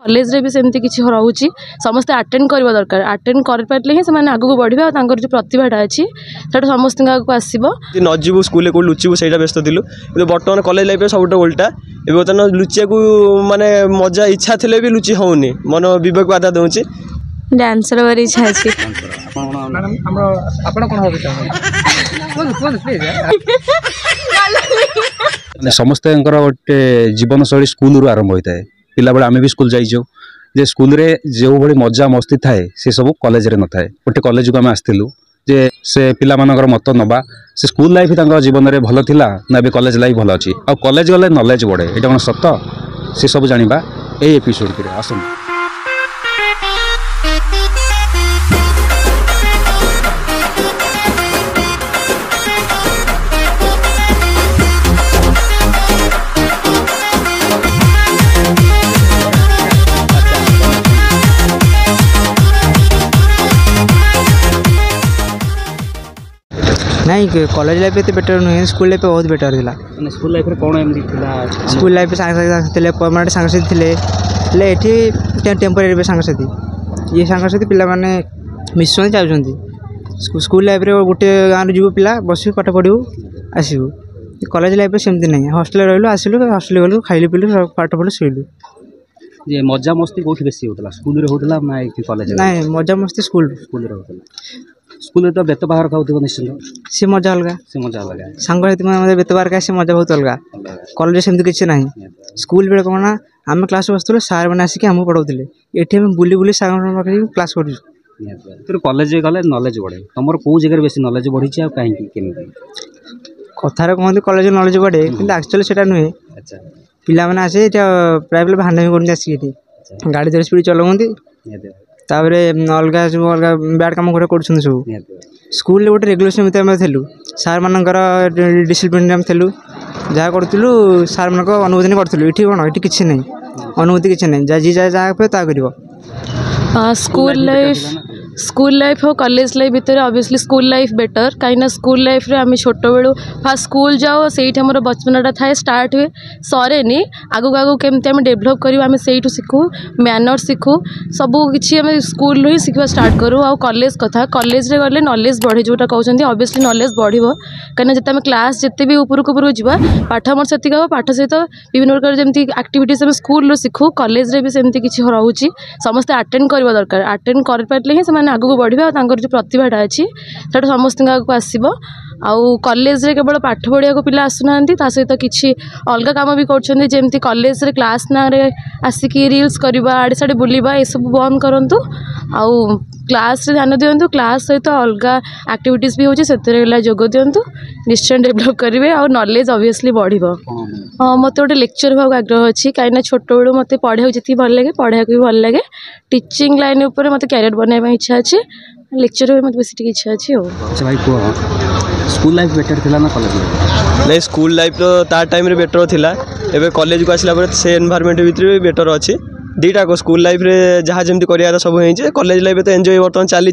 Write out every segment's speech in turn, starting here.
College रे भी सेमती किसी रोचे समस्ते अटेंड करवा दरकार अटेंड कर पारे ही से आगू बढ़े और जो प्रतिभाटा अच्छी समस्त आगे आसो नजीबू स्कूल को लुचबू से व्यस्त थिलु बर्तमान कॉलेज लाइफ सब उल्टा ए बर्तमान लुचिया को माने मजा इच्छा थे भी लुचि होनी मन विवेक बाधा दूसरी डांसर कर इच्छा अच्छी समस्त गोटे जीवन शैली स्कूल आरंभ होता है पिला बेले आम भी स्कूल जाइए जे स्कूल रे जो भाई मजा मस्ती थाए से सब कॉलेज रे न थाए गोटे कॉलेज को आम आसलु जे से पिला मानकर मत नवा से स्कूल लाइफ जीवन में भल थिला ना कॉलेज लाइफ भल अच्छी आ कॉलेज गले नॉलेज बढ़े ये कौन सत से सब जाना ये एपिसोड के आसନ୍ତୁ। नहीं कॉलेज लाइफ तो बेटर नुहे स्कूल लाइफ बहुत बेटर थिला स्कूल लाइफ रे कोन एमदी थिला स्कूल लाइफ सांगसाथी थे परमानेंट सांगसाथी थे ये टेम्पोरारी सांगसाथी ये सांगसाथी पिला माने मिशन चाहते स्कूल लाइफ रे गोटे गाँव जीव पिला बस पाठ पढ़ू आसबू कॉलेज लाइफ सेमती नहीं हॉस्टेल रही आसलु हॉस्टेल गलु खाइलु पिलु पाठ पढ़ू शुलु ये मजा मस्ती कौन बेसी होता स्कूल होता ना कॉलेज नहीं मजा मस्ती स्कूल होता स्कूल तो बेत बाहर खाऊ निश्चिंत सी मजा अलग सांग बेत बाहर से मजा बहुत अलग कॉलेज सेमती किसी ना स्कूल बेले कौन ना आम क्लास बसुँ सार मैंने आसिक आम पढ़ाऊे ये बुली बुली सांग पाखे क्लास कर कॉलेज गले नॉलेज बढ़े तुम कौ जगह बेसी नॉलेज बढ़ी कहीं कथार कहते कॉलेज नॉलेज बढ़े कि एक्चुअली से नुहे पिला मैंने आसे प्राय पिला भांडा भी करते आसिक गाड़ी धर स्पीड चलाऊँगी तापर अलग सब अलग बैड कम कर सब स्कूल गोटे रेगुलेशन भितर थेलु सार मानकर डिसिप्लिन थेलु जहाँ करूँ सार मान अनुमोदन करूँ ये कौन ये किसी नहीं अनुभूति किसी नहीं जी जहाँ कर स्कूल लाइफ और कॉलेज लाइफ भितर ऑब्वियसली स्कूल लाइफ बेटर कहीं स्कूल लाइफ रे आम छोट बेलू फास्ट स्कूल जाओ से आम बचपनटा थाए स्टार्ट हुए सरे आगू आगू केमती आम डेभलप करूँ से शिखू मैनर शिखू सबू किसी आम स्कूल ही शिखा स्टार्ट करूँ आ कॉलेज कथा कॉलेज रे गले नॉलेज बढ़े जोटा कहते ऑब्वियसली नॉलेज बढ़ो कहीं जिते आम क्लास जिते भी उपरक उपरक जा पाठ मोर से पाठ सहित विभिन्न प्रकार जमी एक्टिविटीज आम स्कूल शिखू कॉलेज रे भी सेमती किसी रोचे समस्ते अटेंड करवा दरकार अटेंड कर पारे ही आगू बढ़े और जो प्रतिभाटा अच्छी समस्त आगे आसो आउ कॉलेज रे केवल पाठ पढ़िया को पिला आसुना सहित किसी अलग काम भी करमती कॉलेज रे क्लास ना आसिक रील्स करवा आड़े साड़े बुलवा ये सब बंद करूँ आउ क्लास रे ध्यान दिंतु क्लास सहित अलग एक्टिविटीज भी होची जोग दिंतु निश्चय डेभलप करेंगे और नॉलेज ऑब्वियसली बढ़ो। हाँ मत गोटे लेक्चर भाव आग्रह अच्छी कहीं छोट बेलू मत पढ़ा जी भल लगे पढ़ा भी भल लगे टीचिंग लाइन उपर मत कैरियर बनवाई इच्छा अच्छी लेक्चर मत बेस इच्छा अच्छी भाई कह स्कूल लाइफ बेटर थिला ना कॉलेज लाइफ नहीं स्कूल लाइफ तो तार टाइम रे बेटर थिला एबे कॉलेज को आसला से एनवायरनमेंट भितर भी बेटर अच्छी दीटा को स्कूल लाइफ रे जहाँ जमी कर सब हो कॉलेज लाइफ तो एंजॉय बर्तमान चली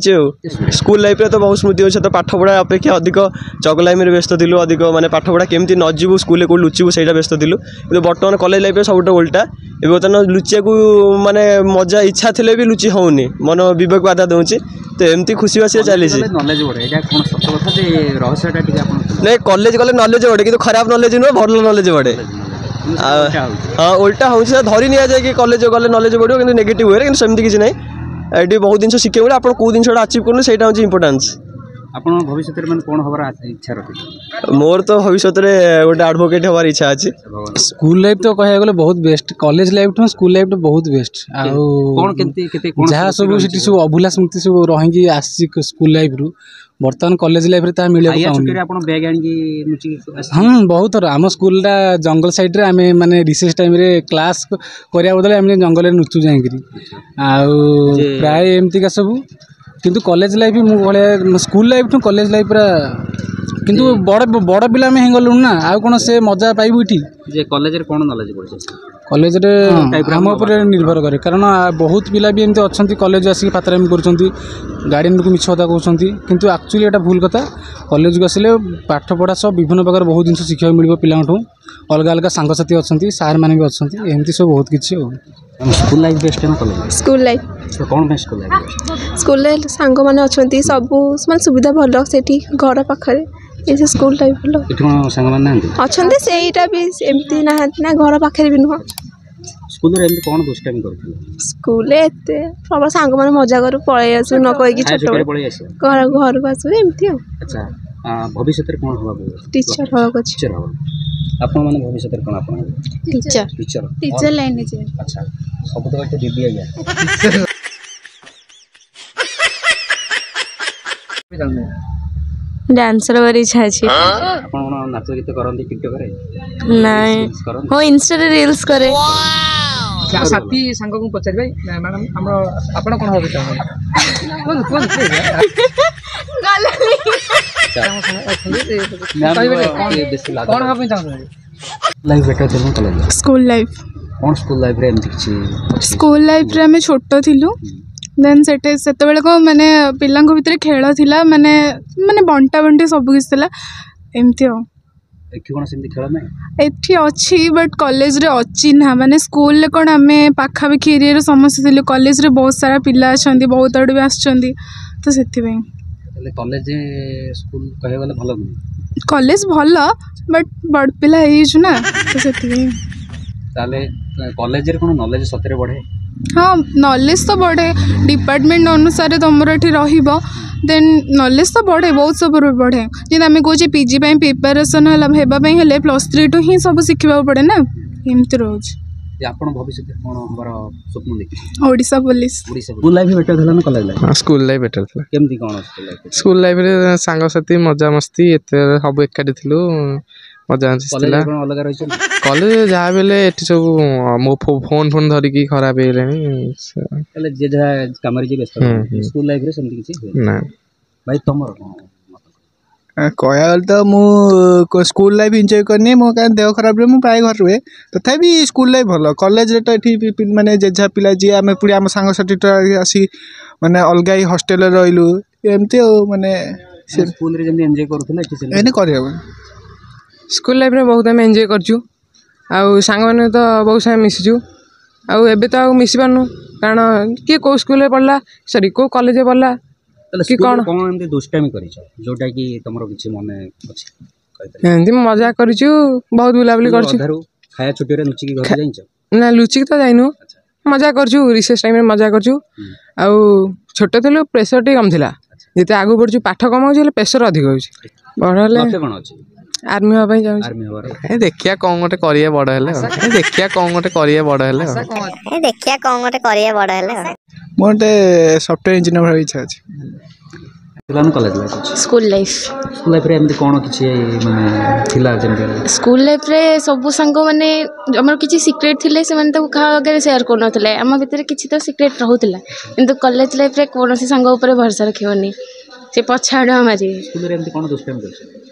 स्कूल लाइफ रे तो बहुत स्मृति अच्छे तो पाठ पढ़ा अपेक्षा अधिक चगलामी में व्यस्त थिलु अधिक माने पाठ पढ़ा केमती नजीबू स्कूल को लुचबू से व्यस्त थिलु बर्तमान कॉलेज लाइफ सब उल्टा ए बर्तमान लुचिया को माने मजा इच्छा थे भी लुचि होनी मन विवेक बाधा दूसरी तो एमती खुशी बासी चली नहीं कॉलेज गले नॉलेज बढ़े कि खराब नॉलेज नुह भल नॉलेज बढ़े हाँ उल्टा हूँ धरी नि जाए कि कॉलेज गले नॉलेज बढ़ो कि नेगेटिव वे सेमती किसी ना ये बहुत जिन शिखे मिले आप कौ जिन अचिव करें से इम्पोर्टान्स आप भविष्य में कौन हमारा इच्छा रखते मोर तो भविष्य में गोटे एडवोकेट हमार इच्छा अच्छी स्कूल लाइफ तो कह गले बहुत बेस्ट कॉलेज लाइफ तो स्कूल लाइफ तो बहुत बेस्ट जहाँ सब सब अभूला स्मृति सब रही आसी स्कूल लाइफ रु बर्तमान कॉलेज लाइफ रे मिले हाँ बहुत थर आम स्कूल जंगल साइड रे आमे माने रिसेस टाइम रे क्लास करिया बदले आमे जंगल रे नुचु जाइकरी प्राय एमती का सब किंतु कॉलेज लाइफ मु school life to college life पूरा किंतु बड़ बड़ पिला में गलु ना आउ कौन से मजा पाइबू ये कॉलेज रे कौन नॉलेज पड़े कॉलेज रे आम उपर निर्भर करे कारण बहुत पिला भी एमती अच्छा कॉलेज आसिक फातरामी कर गार्डियन को मिछ कथा कहते किंतु एक्चुअली एटा भूल कथा कॉलेज को आसिले पाठ पढ़ा सब विभिन्न प्रकार बहुत जिन शिक्षा मिल पिला अलग अलग सांगसाथी अच्छा सार मैंने भी अच्छा एमती सब बहुत किसी स्कूल लाइफ बेस्ट है ना कॉलेज स्कूल लाइफ तो कौन बेस्ट स्कूल लाइफ स्कूल सांग मैंने अच्छा सब माने सुविधा भल से घर पाखे ये स्कूल लाइफ भल ये कौन सांग मैंने ना अच्छा सेटा भी एमती ना घर पाखे भी नुह स्कूल रे एमती कौन दुष्टामी करथिल स्कूल एते सब सांग मैंने मजा करू पळे आसु न कहि छोट पळे आसे घर घर को आसु एमती अच्छा भविष्य रे कौन होबा टीचर हो कुछ टीचर हो आपण माने भविष्य रे कौन आपण टीचर टीचर टीचर लाइन जे अच्छा सब तो एक दीदी आ गया डांसर कर इच्छा अच्छी आपण नाच गीत करंती टिकटॉक रे नहीं हो इंस्टा रे रील्स करे साथी सांग को पचार भाई मैडम हम आपण कोन होबे चाहबे कोन कोन कौन होबे चाहबे लाइफ बेटर थिलु कॉलेज स्कूल लाइफ कौन स्कूल लाइफ रे एमती किछि स्कूल लाइफ रे हमें छोट थिलु देन सेते बेले को माने पिलांको भितर खेल थिला माने माने बंटा बंटी सब किछ थिला एमती हो एठी कोन सेमती खेल नै एठी अछि बट कॉलेज रे अछि ना माने स्कूल ले कोन हमें पाखा भी एरिया रे समस्या थिलु कॉलेज रे बहुत सारा पिला अछंती बहुत आड़ भी आछंती तो सेति भाई ले कॉलेज स्कूल कहे वाला भलो नै कॉलेज भल बट बड़ पिला हे छु ना तो सेति भाई ताले कॉलेज रे कोन नॉलेज सतरे बढ़े हाँ नॉलेज तो बढ़े डिपार्टमेंट अनुसार तुम रही देन नॉलेज तो बढ़े बहुत सब बढ़े जी आम कहे पीजी प्रिपेरेसन है +3 टू ही सब शिखा पड़े ना एमती रोज आपण भविष्य कोन हमर स्वप्न देखि Odisha police school life better थला ना कॉलेज लाइफ हां स्कूल लाइफ बेटर थला केमती कोन स्कूल लाइफ रे सांग साथी मजा मस्ती एते सब एकाडी थिलु मजा आछिला कोन अलग रहिछ कॉलेज जा बेले एठी सब मो फोन फोन धरि की खराब हे लेनी तले जे जा कामरी जे व्यस्त स्कूल लाइफ रे समथि किछि ना भाई तमर कहया तो मु स्कूल लाइफ एंजॉय करनी मो का देह खराब रे मु प्राय घर रुए तथापि स्कूल लाइफ भल कॉलेज रे तो एठी माने जेझा पिला जे आमे पुरी आम सांग साथी आसी माने अलगा ही हॉस्टल रे रहिलु एमती माने स्कूल रे जंदी एंजॉय करथले एठी एने करियो स्कूल लाइफ में बहुत आम एंजॉय करचु आउ सांग माने तो बहुत सारे मिसिचु आउ एबे तो आउ मिसि पानु कारण किए को स्कूल रे पढ़ला सॉरी को कॉलेज रे पढ़ला कि कोन कोन एमती दुष्टामी करिछ जोटा कि तमरो किछि मने अछि एमती मजा करिचु बहुत बुलाबुली करचु खाया छुट्टी रे लुचि की घर जाइछ ना लुचि तो जाइनु मजा करचु रिसेस टाइम रे मजा करचु आउ छोट थलो प्रेशर टी कम थिला जेते आगु बढ़चु पाठ कम होछि प्रेशर अधिक होछि बढले कोन अछि आर्मी हो भाई जाउ आर्मी हो ए देखिया कोन गोटे करिए बड हेले ए देखिया कोन गोटे करिए बड हेले ए देखिया कोन गोटे करिए बड हेले मोटे सॉफ्टवेयर इंजीनियर भाई इच्छा अछि तुलान कॉलेज लाइफ स्कूल लाइफ रे एमती कोन किछि माने थिला जेमती स्कूल लाइफ रे सब सांग माने हमर किछि सीक्रेट थिले से माने तो खा वगैरह शेयर करन थिले हम भीतर किछि तो सीक्रेट रहउतिला किंतु कॉलेज लाइफ रे कोनोसी सांग ऊपर भरोसा रखियोनी से पछाड़ हमारी स्कूल रे एमती कोन दुष्टामी करछ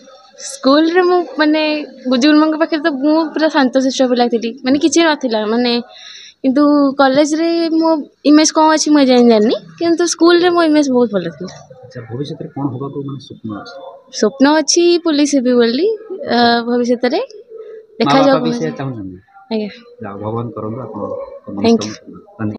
स्कूल रे मु माने गुजुर्मंग पाखे तो मु पूरा शांत शिष्ट पिला थिली माने किछि नथिला माने किंतु कॉलेज रे मो इमेज कोन अछि म जानि किंतु स्कूल रे मो इमेज बहुत भल थिला अच्छा भविष्य रे कोन होबा को माने स्वप्न अछि पुलिस हेबी बोली भविष्य रे देखा जाऊ आज्ञा भगवान करंदो आपण थैंक यू।